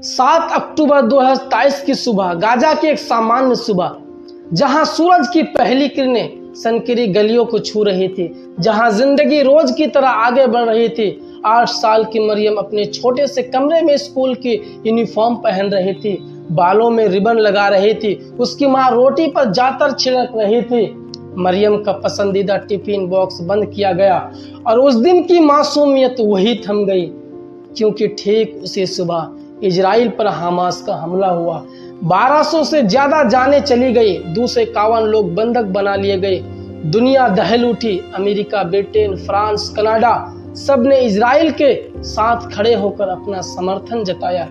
7 अक्टूबर 2023 की सुबह, गाजा की एक सामान्य सुबह, जहां सूरज की पहली किरणें सनकरी गलियों को छू रही थी, जहां जिंदगी रोज की तरह आगे बढ़ रही थी। 8 साल की मरियम अपने छोटे से कमरे में स्कूल की यूनिफॉर्म पहन रही थी, बालों में रिबन लगा रही थी। उसकी माँ रोटी पर जातर छिड़क रही थी। मरियम का पसंदीदा टिफिन बॉक्स बंद किया गया और उस दिन की मासूमियत वही थम गई, क्योंकि ठीक उसी सुबह इजराइल पर हमास का हमला हुआ। 1200 से ज्यादा जानें चली गई, 251 लोग बंधक बना लिए गए। दुनिया दहल उठी। अमेरिका, ब्रिटेन, फ्रांस, कनाडा सब ने इजराइल के साथ खड़े होकर अपना समर्थन जताया,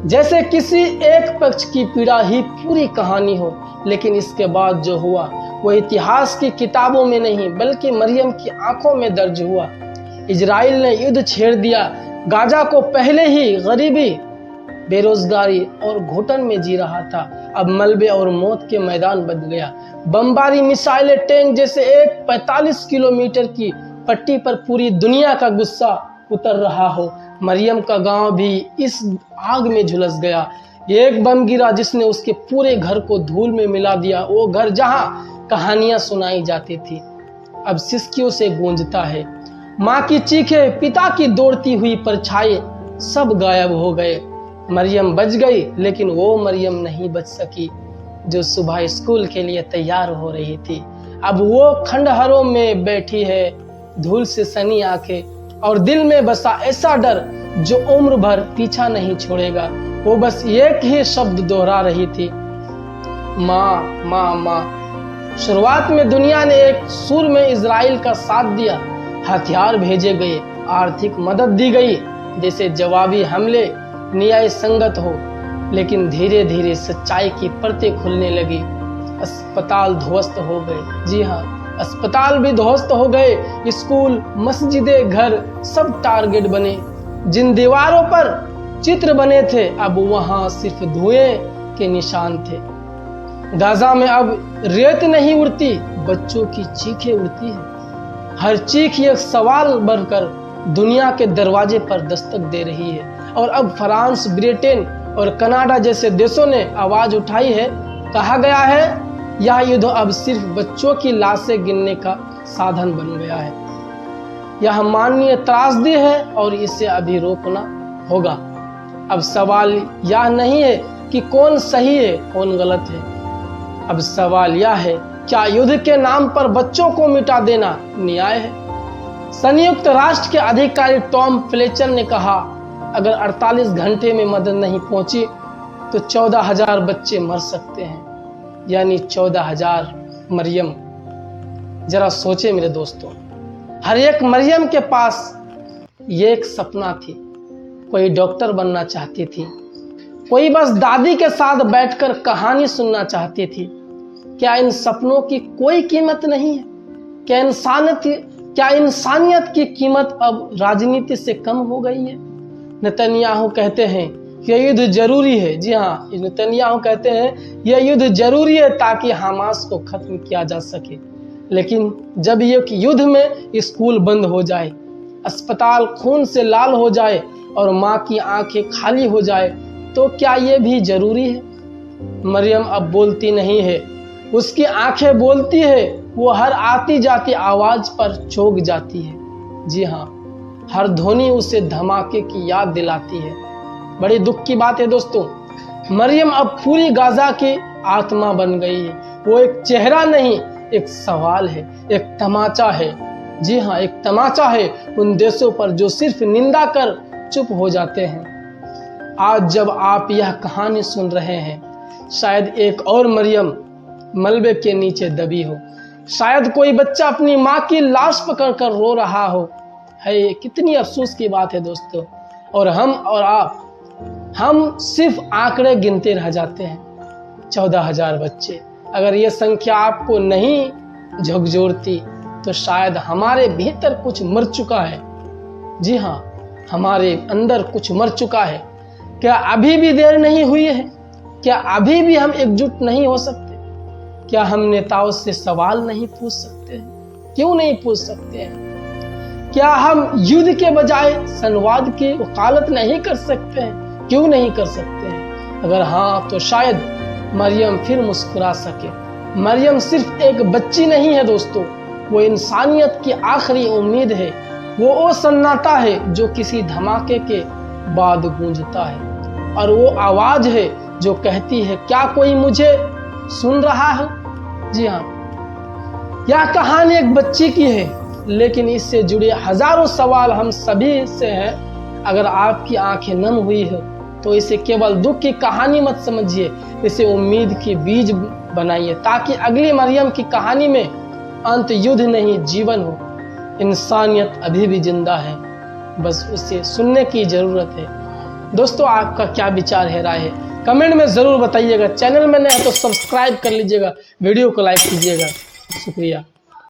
जैसे किसी एक पक्ष की पीड़ा ही पूरी कहानी हो। लेकिन इसके बाद जो हुआ वो इतिहास की किताबों में नहीं, बल्कि मरियम की आंखों में दर्ज हुआ। इजराइल ने युद्ध छेड़ दिया। गाजा को पहले ही गरीबी, बेरोजगारी और घुटन में जी रहा था, अब मलबे और मौत के मैदान बन गया। बमबारी, मिसाइलें, टैंक जैसे एक 45 किलोमीटर की पट्टी पर पूरी दुनिया का गुस्सा उतर रहा हो। मरियम का गांव भी इस आग में झुलस गया। एक बम गिरा जिसने उसके पूरे घर को धूल में मिला दिया। वो घर जहां कहानियां सुनाई जाती थी, अब सिसकियों से गूंजता है। माँ की चीखें, पिता की दौड़ती हुई परछाई, सब गायब हो गए। मरियम बच गई, लेकिन वो मरियम नहीं बच सकी जो सुबह स्कूल के लिए तैयार हो रही थी। अब वो खंडहरों में बैठी है, धूल से सनी आंखें और दिल में बसा ऐसा डर जो उम्र भर पीछा नहीं छोड़ेगा। वो बस एक ही शब्द दोहरा रही थी, माँ माँ माँ। शुरुआत में दुनिया ने एक सुर में इजराइल का साथ दिया, हथियार भेजे गए, आर्थिक मदद दी गई, जैसे जवाबी हमले न्याय संगत हो। लेकिन धीरे धीरे सच्चाई की परतें खुलने लगी। अस्पताल ध्वस्त हो गए। जी हाँ, अस्पताल भी ध्वस्त हो गए। स्कूल, मस्जिदें, घर सब टारगेट बने। जिन दीवारों पर चित्र बने थे, अब वहां सिर्फ धुएं के निशान थे। गाजा में अब रेत नहीं उड़ती, बच्चों की चीखें उड़ती है। हर चीख एक सवाल बनकर दुनिया के दरवाजे पर दस्तक दे रही है। और अब फ्रांस, ब्रिटेन और कनाडा जैसे देशों ने आवाज उठाई है। कहा गया है यह युद्ध अब सिर्फ बच्चों की लाशें गिनने का साधन बन गया है। यह माननीय त्रासदी है और इसे अभी रोकना होगा। अब सवाल यह नहीं है कि कौन सही है कौन गलत है, अब सवाल यह है, क्या युद्ध के नाम पर बच्चों को मिटा देना न्याय है? संयुक्त राष्ट्र के अधिकारी टॉम फ्लेचर ने कहा, अगर 48 घंटे में मदद नहीं पहुंची तो 14,000 बच्चे मर सकते हैं, यानी 14,000 मरियम। जरा सोचे मेरे दोस्तों, हर एक मरियम के पास ये एक सपना थी। कोई डॉक्टर बनना चाहती थी, कोई बस दादी के साथ बैठकर कहानी सुनना चाहती थी। क्या इन सपनों की कोई कीमत नहीं है? क्या इंसानियत की कीमत अब राजनीति से कम हो गई है? नेतन्याहू कहते हैं यह युद्ध जरूरी है। जी हाँ, नेतन्याहू कहते हैं यह युद्ध जरूरी है ताकि हमास को खत्म किया जा सके। लेकिन जब एक युद्ध में स्कूल बंद हो जाए, अस्पताल खून से लाल हो जाए और माँ की आंखें खाली हो जाए, तो क्या ये भी जरूरी है? मरियम अब बोलती नहीं है, उसकी आंखें बोलती है। वो हर आती जाती आवाज पर चौंक जाती है। जी हाँ, हर ध्वनि उसे धमाके की याद दिलाती है। बड़ी दुख की बात है दोस्तों, मरियम अब पूरी गाजा की आत्मा बन गई है। वो एक चेहरा नहीं, एक सवाल है, एक तमाचा है। जी हाँ, एक तमाचा है उन देशों पर जो सिर्फ निंदा कर चुप हो जाते हैं। आज जब आप यह कहानी सुन रहे हैं, शायद एक और मरियम मलबे के नीचे दबी हो। शायद कोई बच्चा अपनी माँ की लाश पकड़कर रो रहा हो। है, कितनी अफसोस की बात है दोस्तों। और हम और आप, हम सिर्फ आंकड़े गिनते रह जाते हैं। 14,000 बच्चे। अगर ये संख्या आपको नहीं झकझोरती तो शायद हमारे भीतर कुछ मर चुका है। जी हाँ, हमारे अंदर कुछ मर चुका है। क्या अभी भी देर नहीं हुई है? क्या अभी भी हम एकजुट नहीं हो सकते? क्या हम नेताओं से सवाल नहीं पूछ सकते हैं? क्यों नहीं पूछ सकते हैं? क्या हम युद्ध के बजाय संवाद की वकालत नहीं कर सकते हैं? क्यों नहीं कर सकते हैं? अगर हाँ तो शायद मरियम फिर मुस्कुरा सके। मरियम सिर्फ एक बच्ची नहीं है दोस्तों, वो इंसानियत की आखिरी उम्मीद है। वो सन्नाटा है जो किसी धमाके के बाद गूंजता है, और वो आवाज है जो कहती है क्या कोई मुझे सुन रहा है। जी हाँ, यह कहानी एक बच्ची की है, लेकिन इससे जुड़े हजारों सवाल हम सभी से हैं। अगर आपकी आंखें नम हुई है तो इसे केवल दुख की कहानी मत समझिए, इसे उम्मीद की बीज बनाइए, ताकि अगली मरियम की कहानी में अंत युद्ध नहीं जीवन हो। इंसानियत अभी भी जिंदा है, बस उसे सुनने की जरूरत है। दोस्तों, आपका क्या विचार है, राय है, कमेंट में जरूर बताइएगा। चैनल में नए हैं तो सब्सक्राइब कर लीजिएगा, वीडियो को लाइक कीजिएगा। शुक्रिया।